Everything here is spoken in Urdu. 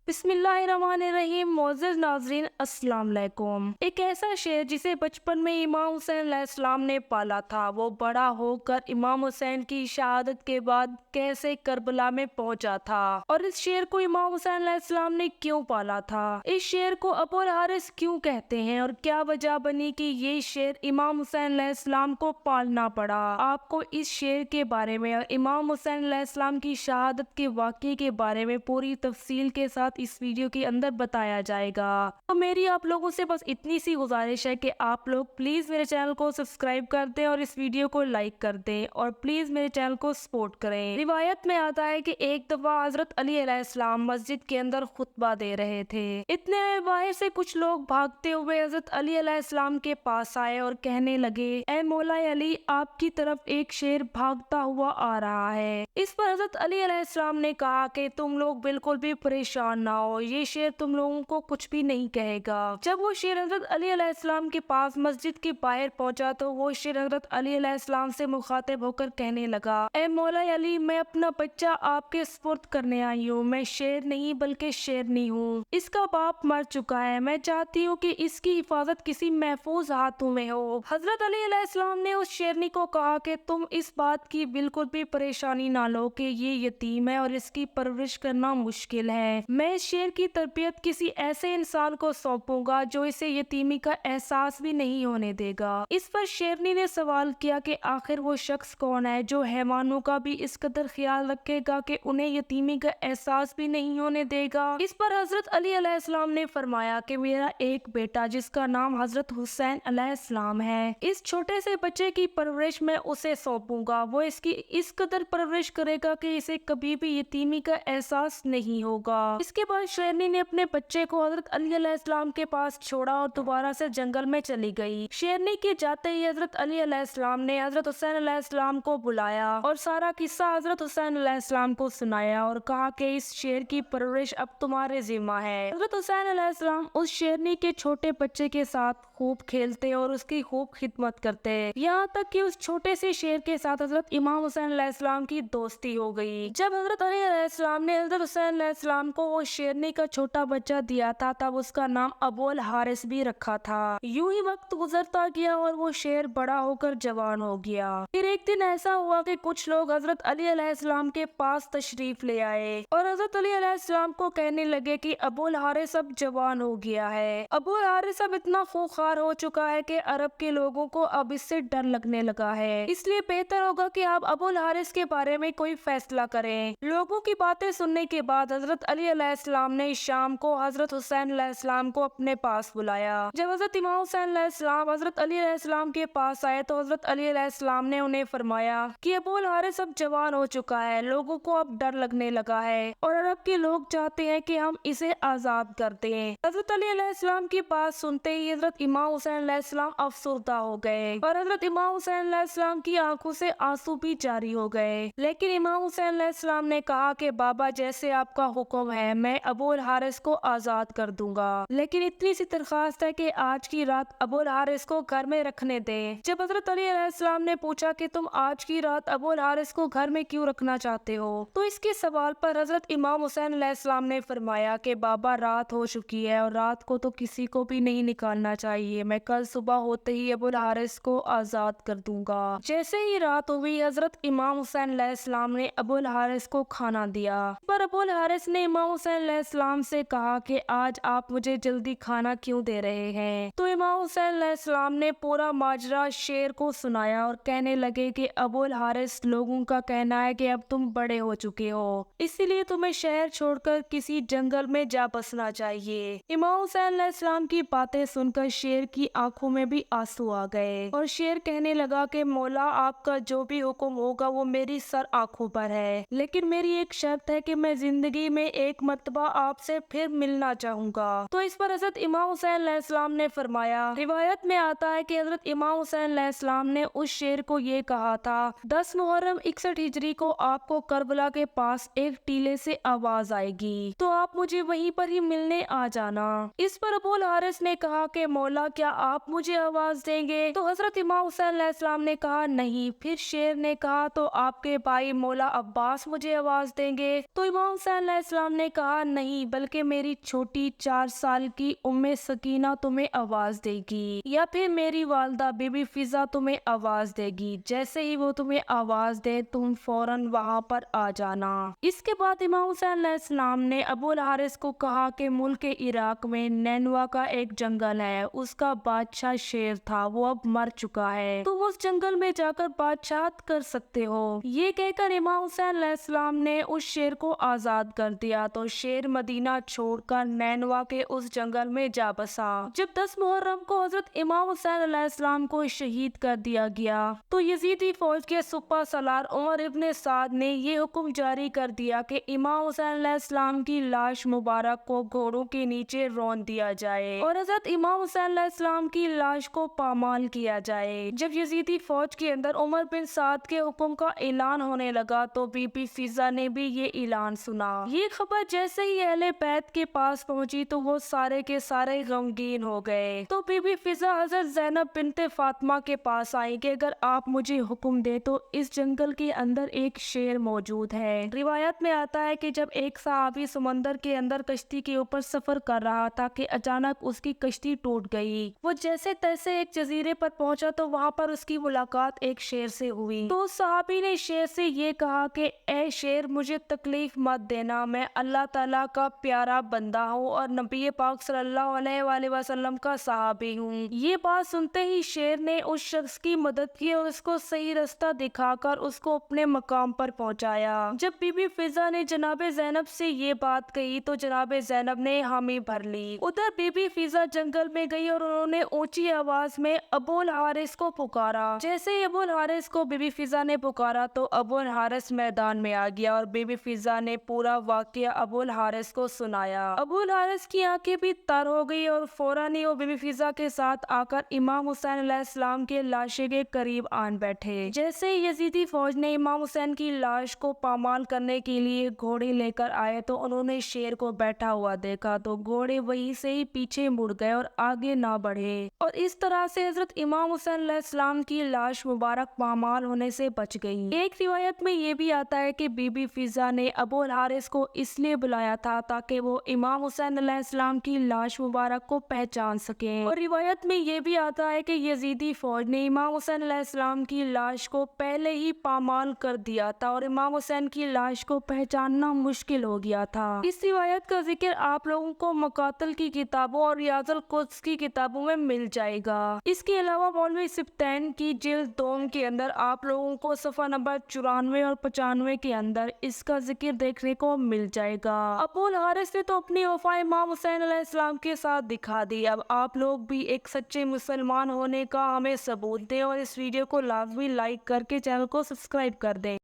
بسم اللہ الرحمن الرحیم۔ معزز ناظرین، السلام علیکم۔ ایک ایسا شعر جسے بچپن میں امام حسین علیہ السلام نے پالا تھا، وہ بڑا ہو کر امام حسین کی شہادت کے بعد کیسے کربلا میں پہنچا تھا، اور اس شعر کو امام حسین علیہ السلام نے کیوں پالا تھا، اس شعر کو ابو الحارث کیوں کہتے ہیں، اور کیا وجہ بنی کہ یہ شعر امام حسین علیہ السلام کو پالنا پڑا۔ آپ کو اس شعر کے بارے میں اور امام حسین علیہ السلام کی شہادت کے واقعے کے بارے میں پوری تفصیل کے ساتھ اس ویڈیو کے اندر بتایا جائے گا۔ تو میری آپ لوگوں سے بس اتنی سی گزارش ہے کہ آپ لوگ پلیز میرے چینل کو سبسکرائب کر دیں اور اس ویڈیو کو لائک کر دیں، اور پلیز میرے چینل کو سپورٹ کریں۔ روایت میں آتا ہے کہ ایک دفعہ حضرت علی علیہ السلام مسجد کے اندر خطبہ دے رہے تھے۔ اتنے میں باہر سے کچھ لوگ بھاگتے ہوئے حضرت علی علیہ السلام کے پاس آئے اور کہنے لگے، اے مولا علی، آپ کی طرف ایک شیر بھاگتا ہوا آ رہا ہے۔ اس پر حضرت علی علیہ السلام نے کہا کہ تم لوگ بالکل بھی پریشان نہ ہو، یہ شیر تم لوگوں کو کچھ بھی نہیں کہے گا۔ جب وہ شیر حضرت علی علیہ السلام کے پاس مسجد کے باہر پہنچا تو وہ شیر حضرت علی علیہ السلام سے مخاطب ہو کر کہنے لگا، اے مولا علی، میں اپنا بچہ آپ کے سپرد کرنے آئی ہوں۔ میں شیر نہیں بلکہ شیرنی ہوں۔ اس کا باپ مر چکا ہے۔ میں چاہتی ہوں کہ اس کی حفاظت کسی محفوظ ہاتھوں میں ہو۔ حضرت علی علیہ السلام نے اس شیرنی کو کہا کہ تم اس بات کی بالکل بھی پریشانی نہ لو کہ یہ یتیم ہے اور اس کی پرورش کرنا مشکل ہے۔ میں اس شیر کی تربیت کسی ایسے انسان کو سونپوں گا جو اسے یتیمی کا احساس بھی نہیں ہونے دے گا۔ اس پر شیرنی نے سوال کیا کہ آخر وہ شخص کون ہے جو حیوانوں کا بھی اس قدر خیال رکھے گا کہ انہیں یتیمی کا احساس بھی نہیں ہونے دے گا۔ اس پر حضرت علی علیہ السلام نے فرمایا کہ میرا ایک بیٹا جس کا نام حضرت حسین علیہ السلام ہے، اس چھوٹے سے بچے کی پرورش میں اسے سونپوں گا۔ وہ اس کی اس قدر پرورش کرے گا کہ اسے کبھی بھی یتیمی کا احساس نہیں ہوگا۔ اس کے بعد شیرنی نے اپنے بچے کو حضرت علی علیہ السلام کے پاس چھوڑا اور دوبارہ سے جنگل میں چلی گئی۔ شیرنی کے جاتے ہی حضرت علی علیہ السلام نے حضرت حسین علیہ السلام کو بلایا اور سارا قصہ حضرت حسین علیہ السلام کو سنایا اور کہا کہ اس شیر کی پرورش اب تمہارے ذمہ ہے۔ حضرت حسین علیہ السلام اس شیرنی کے چھوٹے بچے کے ساتھ خوب کھیلتے اور اس کی خوب خدمت کرتے، یہاں تک کہ اس چھوٹے سے شیر کے ساتھ حضرت امام حسین علیہ السلام کی دوستی ہو گئی۔ جب حضرت علی علیہ السلام نے حضرت حسین علیہ السلام کو وہ شیرنی کا چھوٹا بچہ دیا تھا تب اس کا نام ابو الحارث بھی رکھا تھا۔ یوں ہی وقت گزرتا گیا اور وہ شیر بڑا ہو کر جوان ہو گیا۔ پھر ایک دن ایسا ہوا کہ کچھ لوگ حضرت علی علیہ السلام کے پاس تشریف لے آئے اور حضرت علی علیہ السلام کو کہنے لگے کہ ابو الحارث اب جوان ہو گیا ہے۔ ابو الحارث اب اتنا خوخار ہو چکا ہے کہ عرب کے لوگوں کو اب اس سے ڈر لگنے لگا ہے، اس لیے بہتر ہوگا کہ آپ ابو الحارث کے بارے میں کوئی فیصلہ کریں۔ لوگوں کی باتیں سننے کے بعد حضرت علی علیہ السلام نے شام کو حضرت حسین علیہ السلام کو اپنے پاس بلایا۔ جب حضرت امام حسین علیہ السلام حضرت علی علیہ السلام کے پاس آئے تو حضرت علی علیہ السلام نے انہیں فرمایا کہ ابو الحارث اب جوان ہو چکا ہے، لوگوں کو اب ڈر لگنے لگا ہے اور عرب کے لوگ چاہتے ہیں کہ ہم اسے آزاد کر دیں۔ حضرت علی علیہ السلام کی بات سنتے ہی حضرت امام حسین علیہ السلام افسردہ ہو گئے اور حضرت امام حسین علیہ السلام کی آنکھوں سے آنسو بھی جاری ہو گئے، لیکن امام حسین علیہ السلام نے کہا کہ بابا جیسے آپ کا حکم ہے میں ابو الحارث کو آزاد کر دوں گا، لیکن اتنی سی درخواست ہے کہ آج کی رات ابو الحارث کو گھر میں رکھنے دیں۔ جب حضرت علی علیہ السلام نے پوچھا کہ تم آج کی رات ابو الحارث کو گھر میں کیوں رکھنا چاہتے ہو، تو اس کے سوال پر حضرت امام حسین علیہ السلام نے فرمایا کہ بابا رات ہو چکی ہے اور رات کو تو کسی کو بھی نہیں نکالنا چاہیے، میں کل صبح ہوتے ہی ابو الحارث کو آزاد کر دوں گا۔ جیسے ہی رات ہوئی حضرت امام حسین علیہ السلام نے ابو الحارث کو کھانا دیا، پر ابو الحارث نے امام حسین علیہ السلام سے کہا کہ آج آپ مجھے جلدی کھانا کیوں دے رہے ہیں، تو امام حسین علیہ السلام نے پورا ماجرا شیر کو سنایا اور کہنے لگے کہ ابو الحارث، لوگوں کا کہنا ہے کہ اب تم بڑے ہو چکے ہو، اسی لیے تمہیں شہر چھوڑ کر کسی جنگل میں جا بسنا چاہیے۔ امام حسین علیہ السلام کی باتیں سن کر شیر کی آنکھوں میں بھی آنسو آ گئے اور شیر کہنے لگا کہ مولا، آپ کا جو بھی حکم ہوگا وہ میری سر آنکھوں پر ہے، لیکن میری ایک شرط ہے کہ میں زندگی میں ایک مرتبہ آپ سے پھر ملنا چاہوں گا۔ تو اس پر حضرت امام حسین علیہ السلام نے فرمایا، روایت میں آتا ہے کہ حضرت امام حسین علیہ السلام نے اس شیر کو یہ کہا تھا، 10 محرم 61 ہجری کو آپ کو کربلا کے پاس ایک ٹیلے سے آواز آئے گی، تو آپ مجھے وہیں پر ہی ملنے آ جانا۔ اس پر ابو الحارث نے کہا کہ مولا، کیا آپ مجھے آواز دیں گے؟ تو حضرت امام حسین علیہ السلام نے کہا نہیں۔ پھر شیر نے کہا تو آپ کے بھائی مولا عباس مجھے آواز دیں گے؟ تو امام حسین علیہ السلام نے کہا کہا نہیں بلکہ میری چھوٹی 4 سال کی سکینہ تمہیں آواز دے گی یا پھر میری والدہ بی بی فضا تمہیں آواز دے گی، جیسے ہی وہ تمہیں آواز دے تم فوراً وہاں پر آ جانا۔ اس کے بعد امام حسین علیہ السلام نے ابو الحارث کو کہا کہ ملک عراق میں نینوا کا ایک جنگل ہے، اس کا بادشاہ شیر تھا، وہ اب مر چکا ہے، تم اس جنگل میں جا کر بادشاہت کر سکتے ہو۔ یہ کہہ کر امام حسین علیہ السلام نے اس شیر کو آزاد کر دیا تو شیر مدینہ چھوڑ کر نینوا کے اس جنگل میں جا بسا۔ جب 10 محرم کو حضرت امام حسین علیہ السلام کو شہید کر دیا گیا تو یزیدی فوج کے سپہ سالار عمر ابن سعد نے یہ حکم جاری کر دیا کہ امام حسین علیہ السلام کی لاش مبارک کو گھوڑوں کے نیچے رون دیا جائے اور حضرت امام حسین علیہ السلام کی لاش کو پامال کیا جائے۔ جب یزیدی فوج کے اندر عمر بن سعد کے حکم کا اعلان ہونے لگا تو بی بی فضا نے بھی یہ اعلان سنا۔ یہ خبر جیسے ہی اہل بیت کے پاس پہنچی تو وہ سارے کے سارے غمگین ہو گئے، تو بی بی فضا حضرت زینب بنت فاطمہ کے پاس آئی کہ اگر آپ مجھے حکم دے تو اس جنگل کے اندر ایک شیر موجود ہے۔ روایت میں آتا ہے کہ جب ایک صحابی سمندر کے اندر کشتی کے اوپر سفر کر رہا تھا کہ اچانک اس کی کشتی ٹوٹ گئی، وہ جیسے تیسے ایک جزیرے پر پہنچا تو وہاں پر اس کی ملاقات ایک شیر سے ہوئی، تو اس صحابی نے شیر سے یہ کہا کہ اے شیر مجھے تکلیف مت دینا، میں اللہ تعالیٰ کا پیارا بندہ ہوں اور نبی پاک صلی اللہ علیہ وآلہ وسلم کا صحابی ہوں۔ یہ بات سنتے ہی شیر نے اس شخص کی مدد کی اور اس کو صحیح رستہ دکھا کر اس کو اپنے مقام پر پہنچایا۔ جب بی بی فضا نے جناب زینب سے یہ بات کہی تو جناب زینب نے حامی بھر لی۔ ادھر بی بی فضا جنگل میں گئی اور انہوں نے اونچی آواز میں ابو الحارث کو پکارا۔ جیسے ہی ابو الحارث کو بی بی فضا نے پکارا تو ابو الحارث میدان میں آ گیا اور بی بی فضا نے پورا واقعہ ابو الحارث کو سنایا۔ ابو الحارث کی آنکھیں بھی تر ہو گئی اور فوراً ہی وہ بی بی فضا کے ساتھ آ کر امام حسین علیہ السلام کے لاشے کے قریب آن بیٹھے۔ جیسے ہی یزیدی فوج نے امام حسین کی لاش کو پامال کرنے کے لیے گھوڑے لے کر آئے تو انہوں نے شیر کو بیٹھا ہوا دیکھا تو گھوڑے وہیں سے ہی پیچھے مڑ گئے اور آگے نہ بڑھے، اور اس طرح سے حضرت امام حسین علیہ السلام کی لاش مبارک پامال ہونے سے بچ گئی۔ ایک روایت میں یہ بھی آتا ہے کہ بی بی فضا نے ابو الحارث کو اس لیے بلایا تھا تاکہ وہ امام حسین علیہ السلام کی لاش مبارک کو پہچان سکیں، اور روایت میں یہ بھی آتا ہے کہ یزیدی فوج نے امام حسین علیہ السلام کی لاش کو پہلے ہی پامال کر دیا تھا اور امام حسین کی لاش کو پہچاننا مشکل ہو گیا تھا۔ اس روایت کا ذکر آپ لوگوں کو مقاتل کی کتابوں اور ریاض القدس کی کتابوں میں مل جائے گا۔ اس کے علاوہ مولوی سبطین کی جلد 2 کے اندر آپ لوگوں کو صفحہ نمبر 94 اور 95 کے اندر اس کا ذکر دیکھنے کو مل جائے گا۔ ابو الحارث نے تو اپنی وفا امام حسین علیہ السلام کے ساتھ دکھا دی، اب آپ لوگ بھی ایک سچے مسلمان ہونے کا ہمیں ثبوت دیں اور اس ویڈیو کو لازمی لائک کر کے چینل کو سبسکرائب کر دیں۔